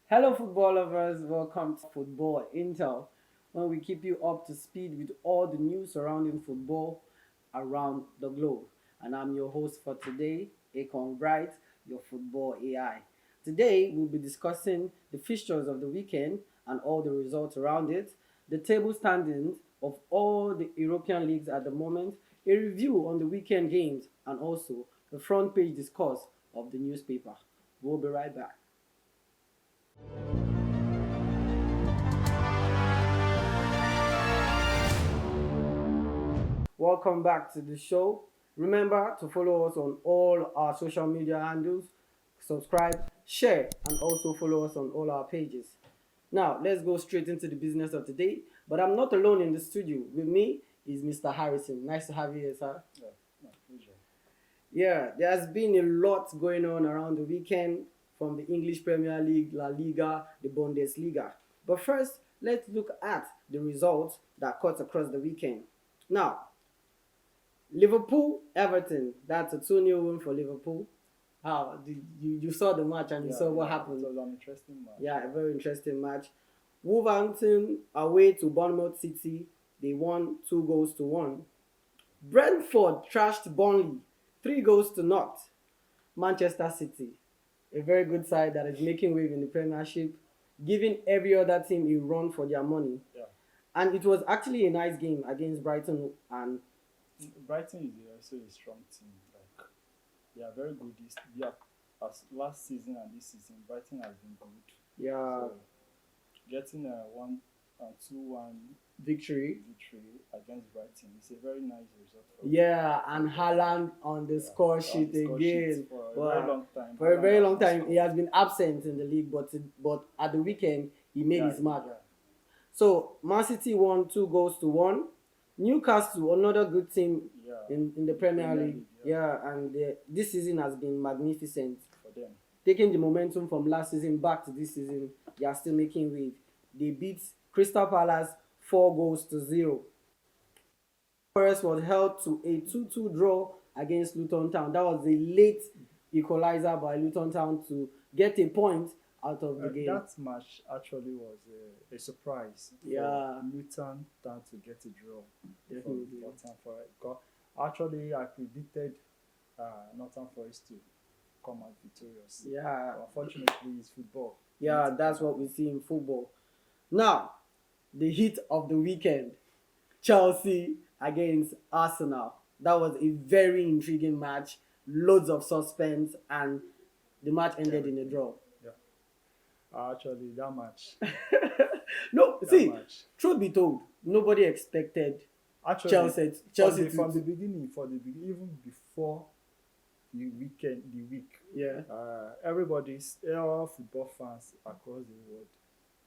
Hello, football lovers. Welcome to Football Intel, where we keep you up to speed with all the news surrounding football around the globe. And I'm your host for today, Akon Bright, your football AI. Today, we'll be discussing the fixtures of the weekend and all the results around it, the table standings of all the European leagues at the moment, a review on the weekend games, and also the front page discourse of the newspaper. We'll be right back. Welcome back to the show. Remember to follow us on all our social media handles, subscribe, share, and also follow us on all our pages. Now, let's go straight into the business of today. But I'm not alone in the studio. With me is Mr. Harrison. Nice to have you here, sir. Yeah, my pleasure. Yeah, there's been a lot going on around the weekend from the English Premier League, La Liga, the Bundesliga. But first, let's look at the results that cut across the weekend. Now, Liverpool, Everton. That's a 2-0 win for Liverpool. How you saw the match and you saw what happened? It was an interesting match. Yeah, a very interesting match. Wolverhampton away to Bournemouth City. They won 2-1. Brentford trashed Burnley 3-0. Manchester City, a very good side that is making wave in the Premiership, giving every other team a run for their money. Yeah. And it was actually a nice game against Brighton and Brighton is also a strong team. Like they are very good. As last season and this season, Brighton has been good. yeah. So getting a 1-2-1 Victory. against Brighton is a very nice result. Yeah, and Haaland on the score sheet again. For a Wow. very long time. For a very Haaland long has time, scored. he has been absent in the league, but at the weekend he made Yeah, his mark. yeah. So Man City won 2-1. Newcastle, another good team Yeah. in the Premier Premier League. League, Yeah, and this season has been magnificent. For them. Taking the momentum from last season back to this season, they are still making wave. They beat Crystal Palace 4-0. Forest was held to a 2-2 draw against Luton Town. That was a late equalizer by Luton Town to get a point out of the game. That match actually was a surprise Yeah. for Luton Town to get a draw Definitely. from Nottingham Forest. Actually, I predicted Nottingham Forest to come out victorious. Yeah, Unfortunately, it's football. yeah, that's what we see in football. Now, the hit of the weekend, Chelsea against Arsenal. That was a very intriguing match, loads of suspense, and the match ended in a draw. Actually, that match. No, That see, match. truth be told, nobody expected Actually, Chelsea from the to beginning, even before the week, yeah. all football fans across the world,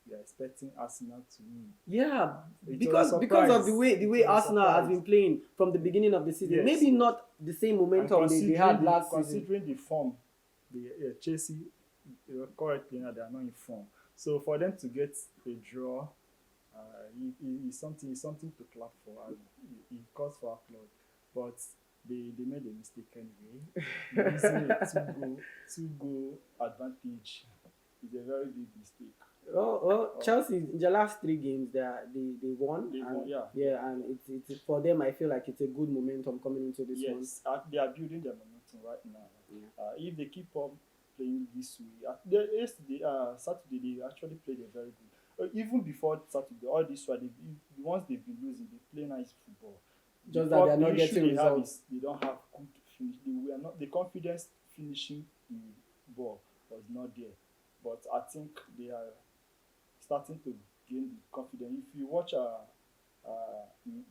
they are expecting Arsenal to win. Yeah, It because was a because of surprise. the way It was a Arsenal has surprise. been playing from the beginning of the season. Yes. Maybe not the same And momentum they had last season. considering the form, Chelsea currently now they are not in form. So for them to get a draw, is something to clap for. And it calls for applaud. But they made a mistake anyway. Using a two goal advantage is a very big mistake. Well, Chelsea in the last 3 games they won. They won, and, yeah. and it's for them. I feel like it's a good momentum coming into this one. Yes, they are building their momentum right now. Yeah. If they keep on playing this way, Saturday they actually played a very good. Even before Saturday, all this while once they've been losing, they play nice football. Just that they're not The issue getting they have results. is they don't have good finish. They were not the confidence finishing the ball was not there. But I think they are starting to gain the confidence. If you watch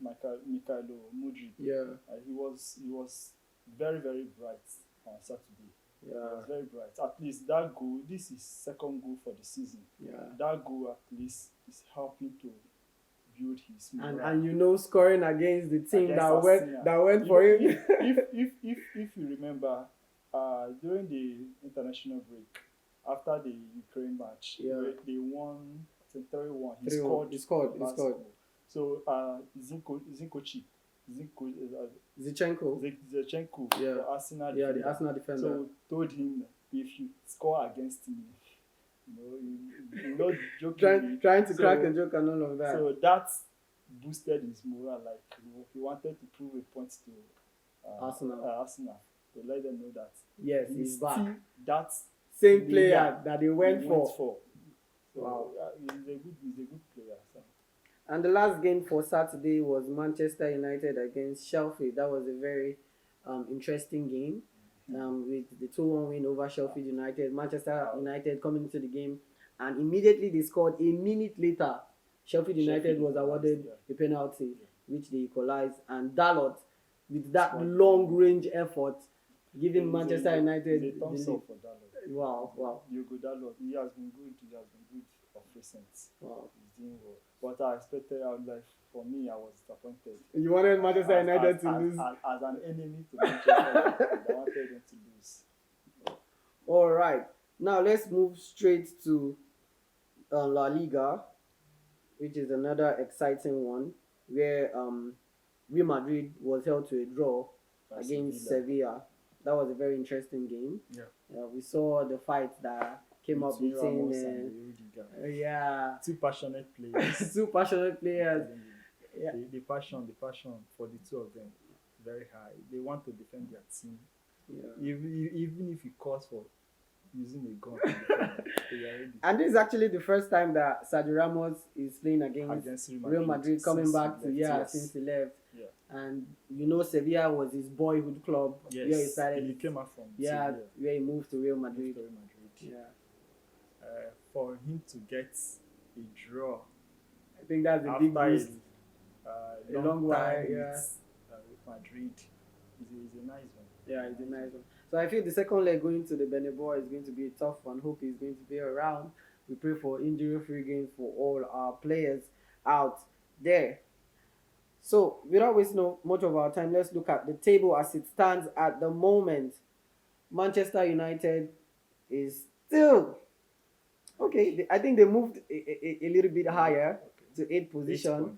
Mikhailo Mudryk, Yeah, he was very very bright on Saturday. He yeah, was very bright. At least that goal, this is second goal for the season. yeah. That goal at least is helping to build his morale. And scoring against the team Against that Arsenal. went for him. If you remember, during the international break, after the Ukraine match, Yeah. where they won 3-1. He 3-1. scored. He the last scored. goal. So Zinchenko, Zichenko. the Arsenal Yeah, the defender, Arsenal defender. so told him, if you score against me, jokingly. Trying to crack a So joke and all of that. so that boosted his morale. Like he wanted to prove a point to Arsenal to let them know that Yes, he's back. still that Same player player that they went he for. So Wow. He's a good player. So. And the last game for Saturday was Manchester United against Sheffield. That was a very interesting game with the 2-1 win over Sheffield United. Manchester United coming into the game, and immediately they scored. A minute later, Sheffield United was awarded a penalty, which they equalized. And Dalot, with that long-range effort, giving Manchester United the thumbs up for Dalot. Wow. Hugo Dalot, he has been good. He has been good of recent. Wow. He's doing well. But I expected our life. For me, I was disappointed. You wanted Manchester United to lose? As an enemy to Manchester United, I wanted them to lose. All right. Now let's move straight to La Liga, which is another exciting one, where Real Madrid was held to a draw against Sevilla. That was a very interesting game. Yeah. We saw the fight that came up between two passionate players. Two passionate players. Yeah. The passion for the two of them very high. They want to defend their team. Yeah. Even if it calls for using a gun. And this is actually the first time that Sergio Ramos is playing against Real Madrid coming back to since he left. Yeah. And Sevilla was his boyhood club. Yes. Where he started. He came out from Sevilla. Where he moved to Real Madrid. Yeah. For him to get a draw, I think that's a big boost. A long while, with Madrid is a nice one. Yeah, it's a nice one. So I feel the second leg going to the Bernabeu is going to be a tough one. Hope he's going to be around. We pray for injury-free games for all our players out there. So without wasting much of our time, let's look at the table as it stands at the moment. Manchester United is still okay. I think they moved a little bit higher to 8th position.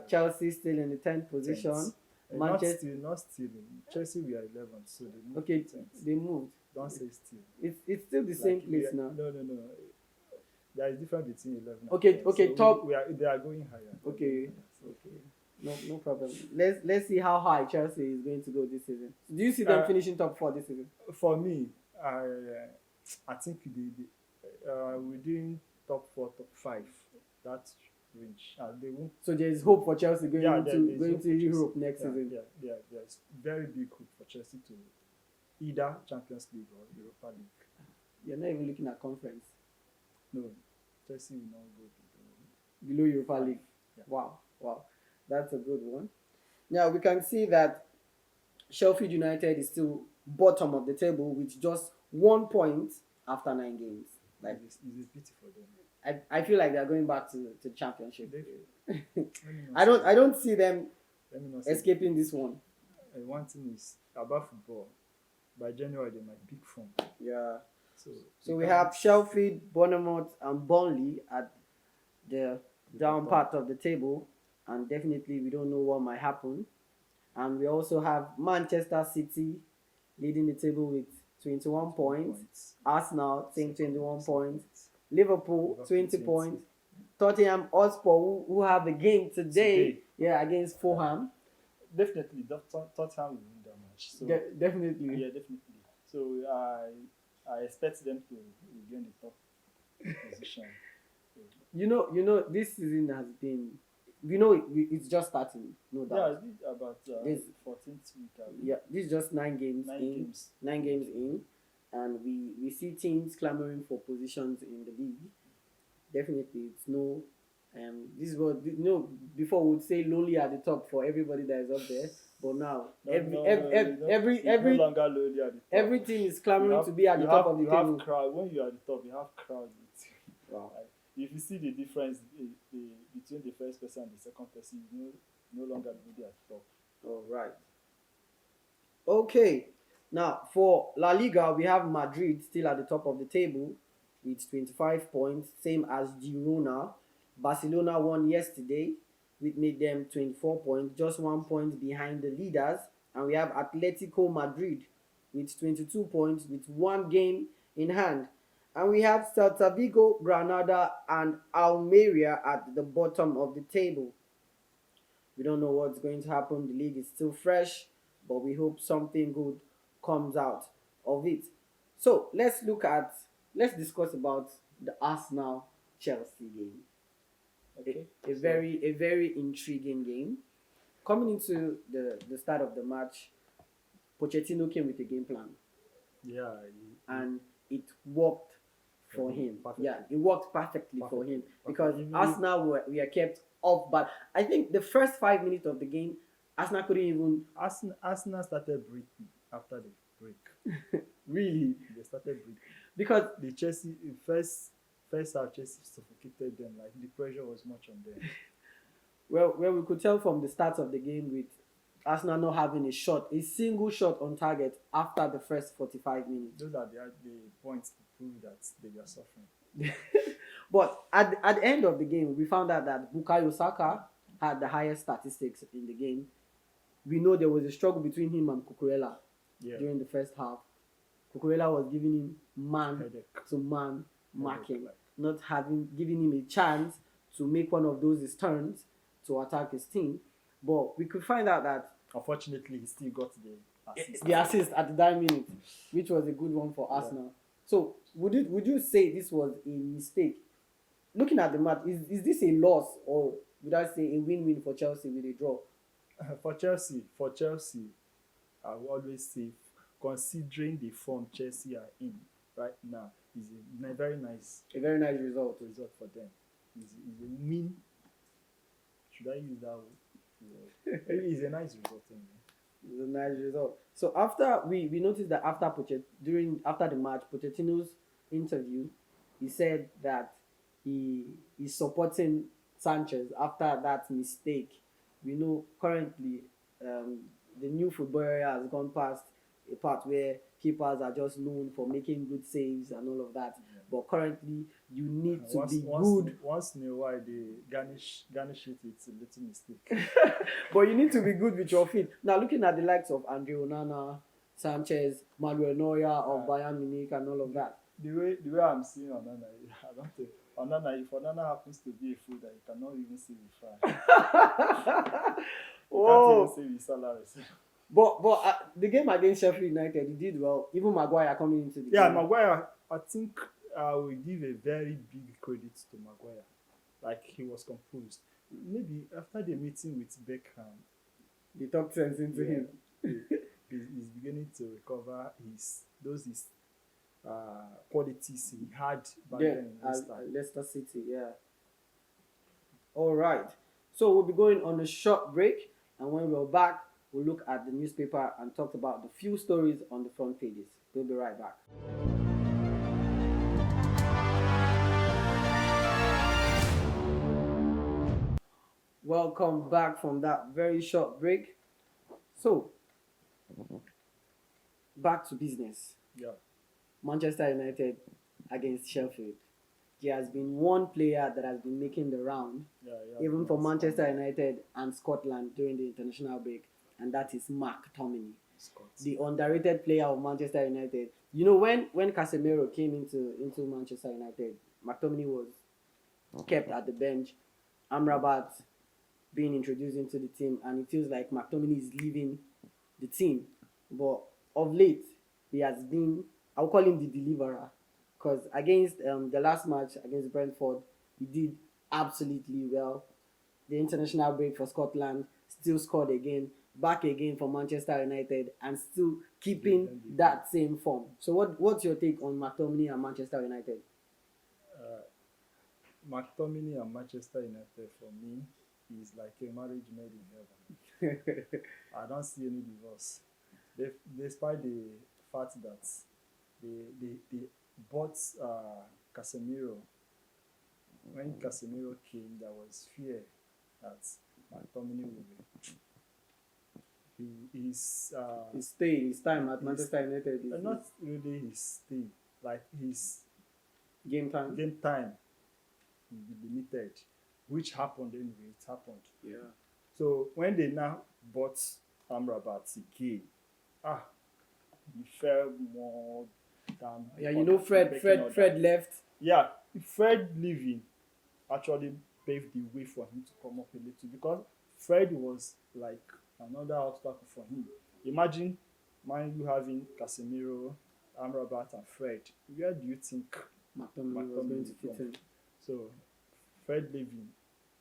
Chelsea still in the 10th position. Manchester not still. Chelsea we are 11th, so they moved. Okay, they moved. Don't say still. It's still the same place now. No. There is difference between 11. Okay, so top. They are going higher. Okay. No problem. Let's see how high Chelsea is going to go this season. Do you see them finishing top 4 this season? For me, I think within top 4, top 5, that's range. They won't. So there is hope for Chelsea going to Europe next season. Yeah, there's very big hope for Chelsea to either Champions League or Europa League. You're not even looking at conference. No, Chelsea will not go below Europa League. Yeah. Wow, that's a good one. Now we can see that Sheffield United is still bottom of the table with just 1 point after 9 games. Like it's a pity for them. I feel like they're going back to championship. I don't see them escaping this one. One thing is about football. By January they might pick form. Yeah. So we have Sheffield, Bournemouth, and Burnley at the down part of the table, and definitely we don't know what might happen. And we also have Manchester City leading the table with 21 points. Arsenal same 21 points. Liverpool 20 points. Tottenham Hotspur who have a game today. Against Fulham. Definitely, Tottenham will win that match. So definitely. Yeah, definitely. So I expect them to regain the top position. You know, this season has been. It's just starting. No doubt. Yeah, it's about this 14th week. Yeah, this is just 9 games. 9 games in, and we see teams clamoring for positions in the league. Definitely, it's no. This is what before we would say lonely at the top for everybody that is up there, but now every no longer lonely at the top. Every team is clamoring to be at the top of the table. You have crowd when you are at the top. You have crowd. Wow. If you see the difference between the first person and the second person, you no longer be at the top. All right. Okay. Now for La Liga, we have Madrid still at the top of the table with 25 points, same as Girona. Barcelona won yesterday, which made them 24 points, just 1 point behind the leaders. And we have Atletico Madrid with 22 points with 1 game in hand. And we have Celta Vigo, Granada, and Almeria at the bottom of the table. We don't know what's going to happen. The league is still fresh, but we hope something good comes out of it. So let's discuss about the Arsenal Chelsea game. Okay. A very intriguing game. Coming into the start of the match, Pochettino came with a game plan, Yeah. and it worked for him. Perfectly. Yeah, it worked perfectly for him because Even Arsenal were kept off. But I think the first 5 minutes of the game, Arsenal couldn't even Arsenal started breathing after the break. really, They started breathing. because The Chelsea first half Chelsea suffocated them. Like the pressure was much on them. well, we could tell from the start of the game with Arsenal not having a single shot on target after the first 45 minutes. Those are the points to prove that they were suffering. But at the end of the game, we found out that Bukayo Saka had the highest statistics in the game. We know there was a struggle between him and Cucurella during the first half. Cucurella was giving him man Headache. to man marking, Like, not giving him a chance to make one of those his turns to attack his team. But we could find out that unfortunately, he still got the assist. the assist at the dying minute, which was a good one for Arsenal. So would you say this was a mistake? Looking at the match, is this a loss, or would I say a win-win for Chelsea with a draw? For Chelsea, I will always say, considering the form Chelsea are in right now, is a very nice A very nice result. for them. Is a win. Should I use that word? It's a nice result. It's a nice result. So after we noticed that after the match, Pochettino's interview, he said that he is supporting Sanchez after that mistake. We know currently the new football area has gone past a part where keepers are just known for making good saves and all of that. Yeah. But currently, you need to be Once good. Once in a while, they garnish it with a little mistake. But you need to be good with your feet. Now, looking at the likes of Andre Onana, Sanchez, Manuel Neuer of Bayern Munich, and all of that. The way I'm seeing Onana, I don't think Onana. If Onana happens to be a fool that you cannot even see the fry, you can't even see the salaries. But the game against Sheffield United, he did well. Even Maguire coming into the Yeah, game. Maguire. I think I will give a very big credit to Maguire. Like, he was composed. Maybe after the meeting with Beckham, They talked sense into him. he's beginning to recover his qualities he had back Yeah, then in at Leicester City, yeah. All right. So we'll be going on a short break, and when we're back, we'll look at the newspaper and talk about the few stories on the front pages. We'll be right back. Welcome back from that very short break. So, back to business. Yeah. Manchester United against Sheffield. There has been one player that has been making the round, even for Manchester United and Scotland during the international break, and that is McTominay, the underrated player of Manchester United. You know, when Casemiro came into Manchester United, McTominay was kept at the bench. Amrabat being introduced into the team, and it feels like McTominay is leaving the team. But of late, he has been, I'll call him the deliverer, because against the last match against Brentford, he did absolutely well. The international break for Scotland, still scored again, back again for Manchester United, and still keeping that same form. So what's your take on McTominay and Manchester United? McTominay and Manchester United, for me, is like a marriage made in heaven. I don't see any divorce. Despite the fact that they bought Casemiro. When Casemiro came, there was fear that McTominay would be. His time at Manchester United is not really his stay, like his game time. Game time will be limited, which happened anyway. It happened. Yeah. So when they now bought Amrabat again, he felt more than Yeah, you know, Fred left. Yeah, Fred leaving actually paved the way for him to come up a little because Fred was like another obstacle for him. Imagine Man U having Casemiro, Amrabat, and Fred. Where do you think McTominay was going to fit from? in. So Fred leaving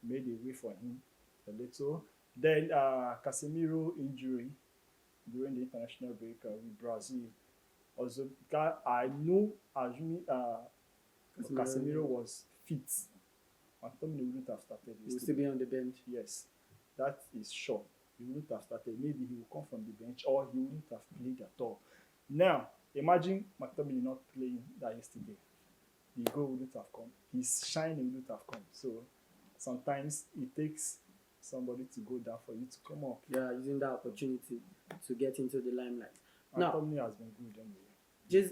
made a way for him a little. Then Casemiro injury during the international break with Brazil. Also, I know assuming Casemiro was fit, McTominay wouldn't have started He will still be on the bench. Yes, that is sure. He wouldn't have started. Maybe he will come from the bench or he wouldn't have played at all. Now, imagine McTominay not playing that yesterday. The goal wouldn't have come. His shine wouldn't have come. So sometimes it takes somebody to go down for you to come up. Yeah, using that opportunity to get into the limelight. Now, McTominay has been good anyway.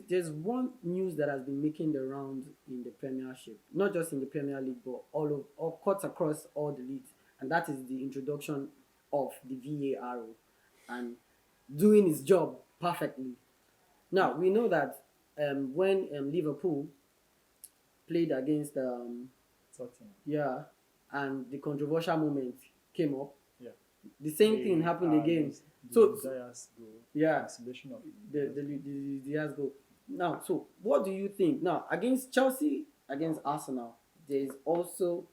There's one news that has been making the round in the Premiership, not just in the Premier League, but all cuts across all the leagues, and that is the introduction of the VAR and doing its job perfectly. Now we know that when Liverpool played against Tottenham. yeah, and the controversial moment came up, Yeah, the same thing happened again. So yeah, cancellation of the Diaz goal. Now, so what do you think? Now, against Chelsea, against Arsenal, there is also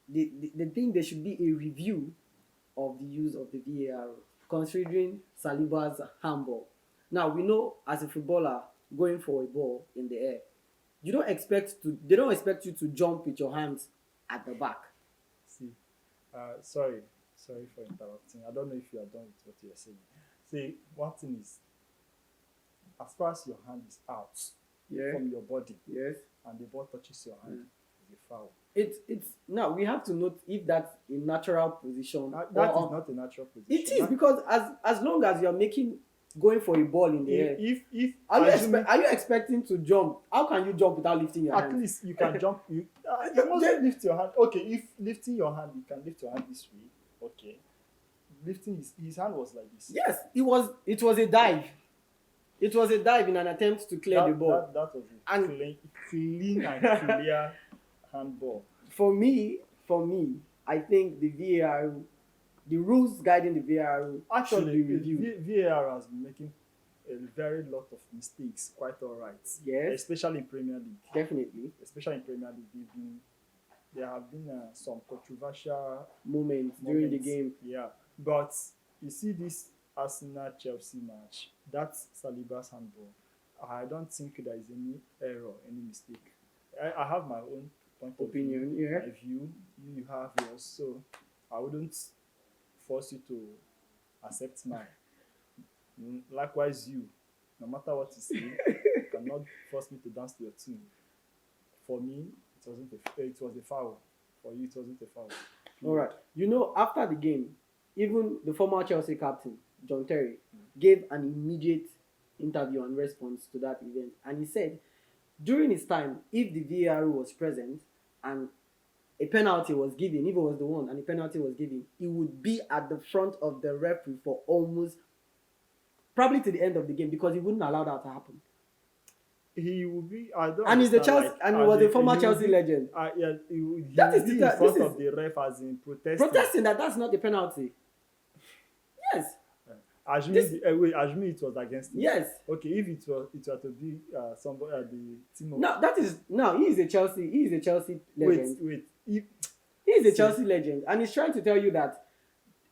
the thing there should be a review of the use of the VAR, considering Saliba's handball. Now, we know as a footballer going for a ball in the air, they don't expect you to jump with your hands at the back. See, sorry for interrupting. I don't know if you are done with what you are saying. See, one thing is, as far as your hand is out from your body, yes, and the ball touches your hand, it's a foul. It's now we have to note if that's a natural position. That is not a natural position. It is because as long as you're going for a ball in the air. If are you expecting to jump? How can you jump without lifting your hand? At least you can jump. You must lift your hand. Okay, if lifting your hand, you can lift your hand this way. Okay, lifting his hand was like this. Yes, it was a dive. It was a dive in an attempt to clear the ball. That was a clean and clear handball. For me, I think the VAR, the rules guiding the VAR should be reviewed. VAR has been making a very lot of mistakes, quite all right. Yes. Especially in Premier League. Definitely. Especially in Premier League, there have been some controversial moments during the game. Yeah, but you see this Arsenal-Chelsea match, that's Saliba's handball. I don't think there is any error, any mistake. I have my own point opinion, of view, my view. You have yours, so I wouldn't force you to accept mine. Likewise, you, no matter what you say, you cannot force me to dance to your tune. For me, it was a foul. For you, it wasn't a foul. All right. You know, after the game, even the former Chelsea captain, John Terry, gave an immediate interview and response to that event. And he said, during his time, if the VAR was present and a penalty was given, if it was the one and a penalty was given, he would be at the front of the referee for almost, probably to the end of the game, because he wouldn't allow that to happen. He will be. I don't. And he's the Chelsea, and he was a former Chelsea legend. Yeah, that is in front of the ref as in protesting that's not the penalty. Yes. Assuming it was against him. Yes. Okay, if it were to be somebody at the team of. He is a Chelsea legend. Wait. He is a Chelsea legend, and he's trying to tell you that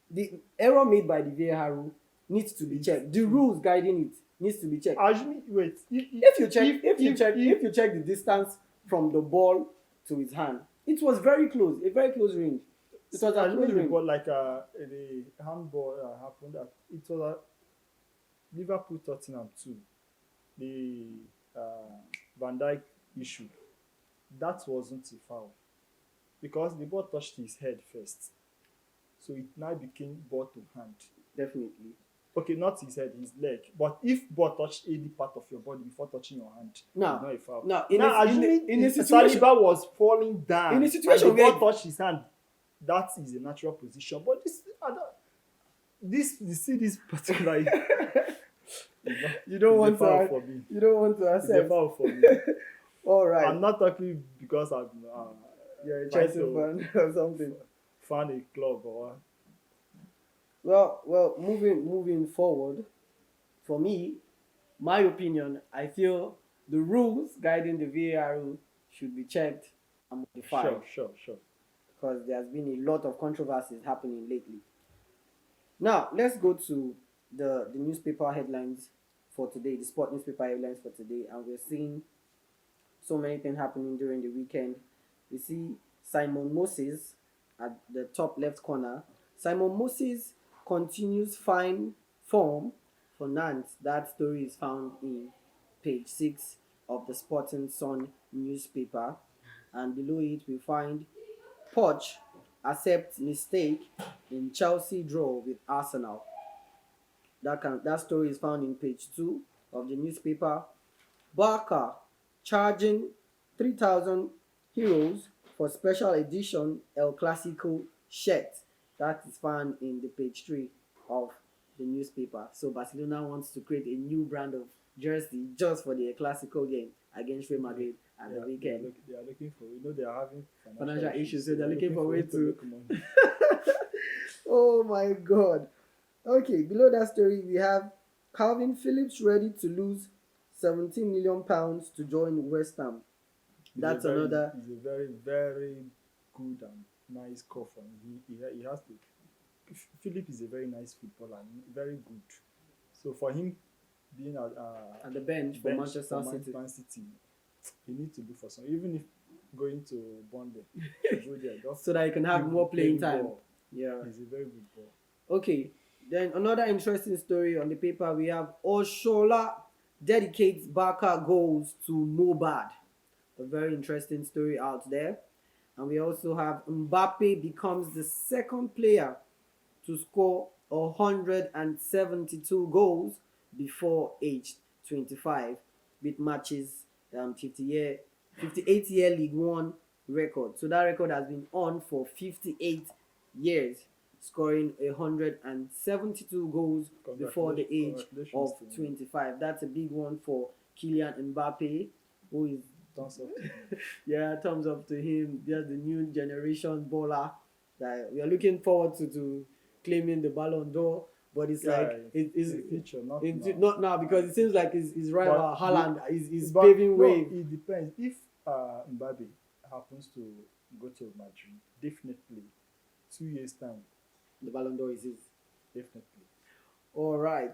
the error made by the VAR needs to be checked. The rules guiding it needs to be checked. If you check the distance from the ball to his hand, it was very close, a very close range. It was a close range. Like the handball happened. It was a Liverpool Tottenham 2. The Van Dijk issue. That wasn't a foul because the ball touched his head first, so it now became ball to hand. Definitely. Okay, not his head, his leg. But if ball touched any part of your body before touching your hand, it's not a foul. In a situation, Saliba was falling down. In a situation and the ball touched his hand, that is a natural position. But this particular It's not. You don't It's a want foul to. for me. You don't want to It's a accept. foul for me. All right, I'm not talking because I'm you're a trying Chelsea to fan or something. fan a club or Well, moving forward. For me, my opinion, I feel the rules guiding the VAR rule should be checked and modified sure. because there's been a lot of controversies happening lately. Now, let's go to the newspaper headlines for today, the sport newspaper headlines for today, and we're seeing so many things happening during the weekend. We see Simon Moses at the top left corner. Simon Moses continues fine form for Nantes. That story is found in page 6 of the Sporting Sun newspaper. And below it, we find Poch accepts mistake in Chelsea draw with Arsenal. That story is found in page 2 of the newspaper. Barca charging 3,000 euros for special edition El Clasico shirt. That is found in the page 3 of the newspaper. So Barcelona wants to create a new brand of jersey just for the El Clasico game against Real Madrid at the weekend. They are looking for. They are having Financial issues, so They they're are looking for way to to. make money. Oh my God. Okay, below that story, we have Calvin Phillips ready to lose £17 million to join West Ham. That's another. He's a very very good and nice call for him. He has to. Philip is a very nice footballer, very good. So for him being At the bench for Manchester City. Man City, he needs to look for some. Even if going to Burnley, go there just So that he can have more playing time. Ball. Yeah. He's a very good ball. Okay. Then another interesting story on the paper, we have Oshola dedicates Barca goals to Mobad. A very interesting story out there. And we also have Mbappe becomes the second player to score 172 goals before age 25 with matches 58-year League One record. So that record has been on for 58 years, scoring 172 goals before the age of 25. That's a big one for Kylian Mbappe, who is Thumbs up to him. yeah, thumbs up to him. They're the new generation baller that we are looking forward to claiming the Ballon d'Or. But it's like it's a future, not now. not now because it seems like his rival Haaland is But paving no, way. it depends. If Mbappe happens to go to Madrid, definitely 2 years time, The Ballon d'Or is his. definitely. All right.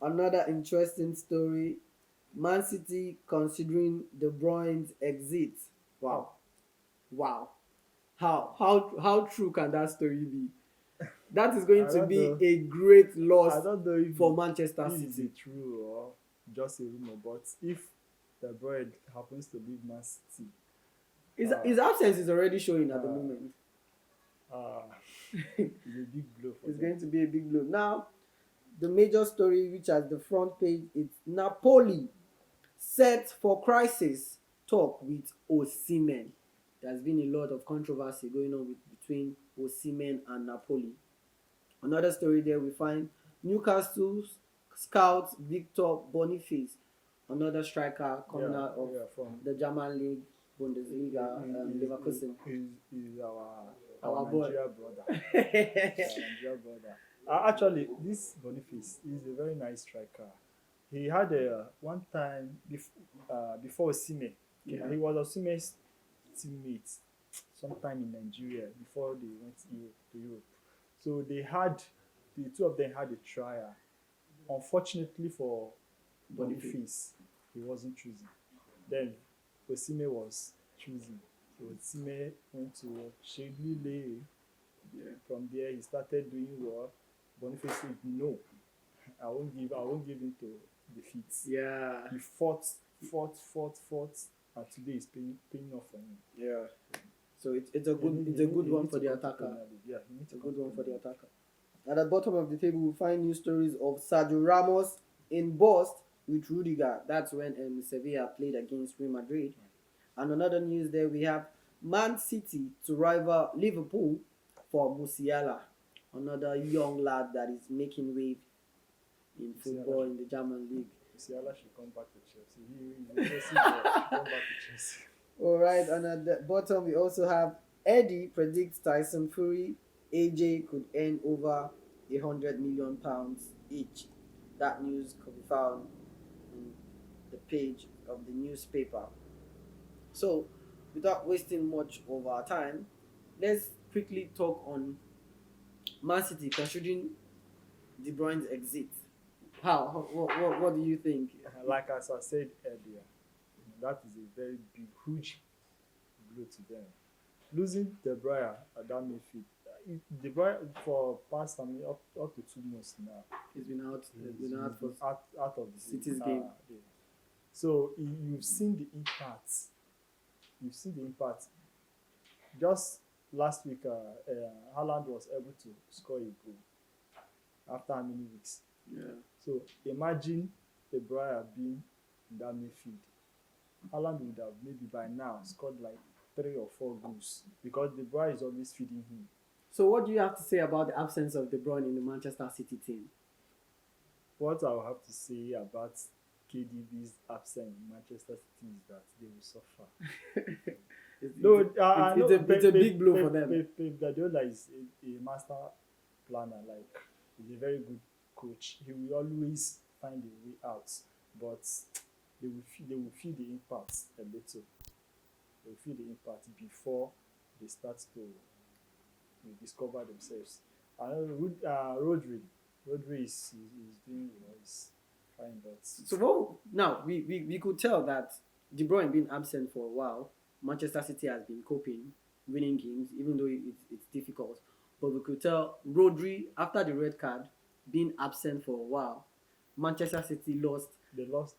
Another interesting story. Man City considering De Bruyne's exit. Wow. Wow. How true can that story be? That is going to be a great I loss don't know if for Manchester if City. it's true or just a rumor, but if De Bruyne happens to leave Man City, His absence is already showing at the moment. it's a big blow for It's them. going to be a big blow. Now, the major story which has the front page is Napoli set for crisis talk with Osimhen. There's been a lot of controversy going on between Osimhen and Napoli. Another story there we find Newcastle's scout Victor Boniface, another striker coming out of from the German league, Bundesliga, Leverkusen. He's Our boy. Nigeria brother. Nigeria brother. Actually, this Boniface is a very nice striker. He had a one time before Osimhen. Yeah. He was Osimhen's teammate sometime in Nigeria before they went to Europe. So the two of them had a trial. Unfortunately for Boniface, he wasn't chosen. Then Osimhen was chosen. So Osimhen went to Shedley. From there, he started doing well. Boniface said, "No, I won't give him to defeat." Yeah. He fought, and today is paying off for him. Yeah. So it's a good one for the attacker. Yeah, It's a good one for the attacker. At the bottom of the table, we find news stories of Sergio Ramos in burst with Rudiger. That's when Sevilla played against Real Madrid. And another news there, we have Man City to rival Liverpool for Musiala, another young lad that is making wave in Musiala football should, in the German league. Musiala should come back to Chelsea. He's a Chelsea boy. He should come back to Chelsea. All right, and at the bottom we also have Eddie predicts Tyson Fury, AJ could earn over £100 million each. That news could be found on the page of the newspaper. So, without wasting much of our time, let's quickly talk on Man City considering De Bruyne's exit. What do you think? Like as I said earlier, that is a very big, huge blow to them. Losing De Bruyne at that midfield, De Bruyne for past up to 2 months now, He's been out. he's been out of the City's game. yeah. So you've seen the impact. You've seen the impact. Just last week, Haaland was able to score a goal after how many weeks? Yeah. So imagine De Bruyne being in that midfield. Haaland would have maybe by now scored like 3 or 4 goals because De Bruyne is always feeding him. So, what do you have to say about the absence of De Bruyne in the Manchester City team? What I will have to say about KDB's absence in Manchester City is that they will suffer. It's a big blow for them. Pep Guardiola is a master planner. Like he's a very good coach. He will always find a way out, but they will feel the impact a little. They will feel the impact before they start to discover themselves. And Rodri is doing is fine, but So now we could tell that De Bruyne being absent for a while, Manchester City has been coping, winning games, even though it's difficult. But we could tell Rodri, after the red card, being absent for a while, Manchester City lost. they lost.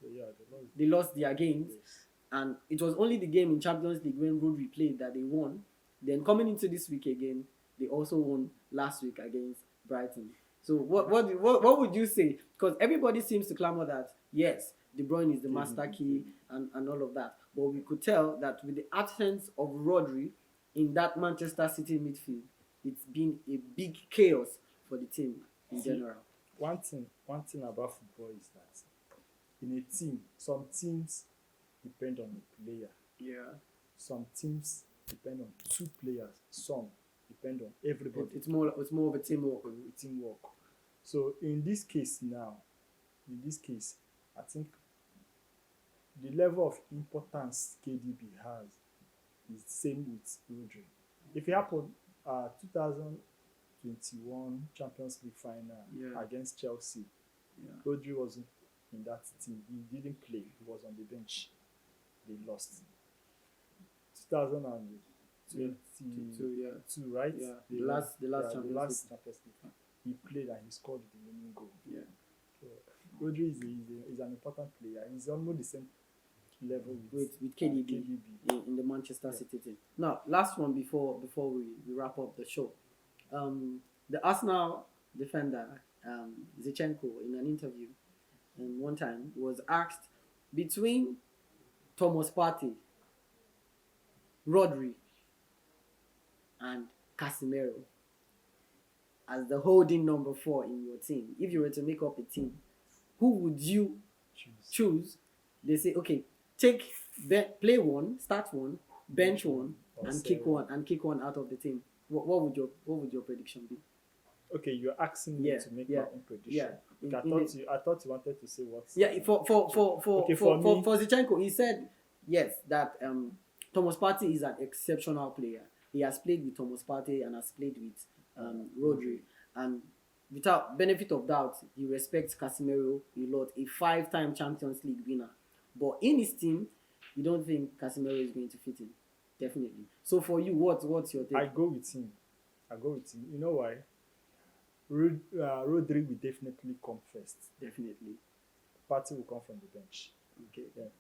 They lost their games, Yes. and it was only the game in Champions League when Rodri played that they won. Then coming into this week again, they also won last week against Brighton. So what would you say? Because everybody seems to clamor that yes, De Bruyne is the master key and all of that. But we could tell that with the absence of Rodri in that Manchester City midfield, it's been a big chaos for the team in general. One thing about football is that in a team, some teams depend on a player. Yeah. Some teams depend on 2 players. Some depend on everybody. It's more of a teamwork. Teamwork. So in this case, I think the level of importance KDB has is the same with Rodri. If it happened 2021 Champions League final against Chelsea, Rodri wasn't in that team. He didn't play. He was on the bench. They lost. 2022, right? Yeah. The last Champions League. He played and he scored the winning goal. Yeah. So Rodri is an important player. He's almost the same level with KDB in the Manchester City team. Now, last one before we wrap up the show. The Arsenal defender Zinchenko, in an interview one time, was asked between Thomas Partey, Rodri, and Casemiro as the holding number 4 in your team. If you were to make up a team, who would you choose? They say, okay, play one, start one, bench one, and kick one out of the team. What would your prediction be? Okay, you're asking me to make my own prediction. Yeah. I thought you wanted to say what. Yeah, for Zinchenko, he said yes that Thomas Partey is an exceptional player. He has played with Thomas Partey and has played with Rodri, and without benefit of doubt, he respects Casemiro a lot, a 5-time Champions League winner. But in his team, you don't think Casemiro is going to fit in? Definitely. So for you, what's your take? I go with him. You know why? Rodri will definitely come first. Definitely. Partey will come from the bench. Okay. Yeah,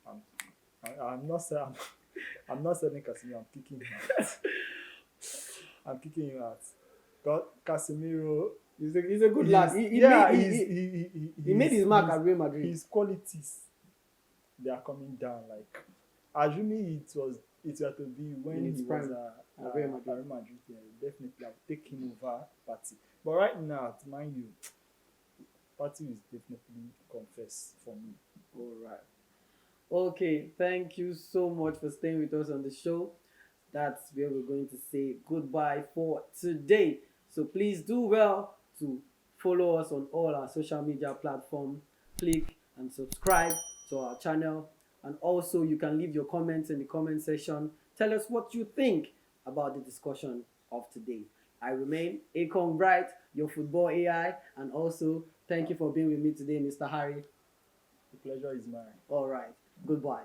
I'm not saying Casemiro. I'm kicking him out. Casemiro. He's a good lad. He made his mark at Real Madrid. His qualities, they are coming down. Like, assuming it had to be when he was at Real Madrid. Yeah, definitely, I'll take him over Partey. But right now, mind you, party is definitely confess for me. All right. Okay, thank you so much for staying with us on the show. That's where we're going to say goodbye for today. So please do well to follow us on all our social media platforms. Click and subscribe to our channel. And also, you can leave your comments in the comment section. Tell us what you think about the discussion of today. I remain Akon Bright, your football AI, and also thank you for being with me today, Mr. Harry. The pleasure is mine. All right, goodbye.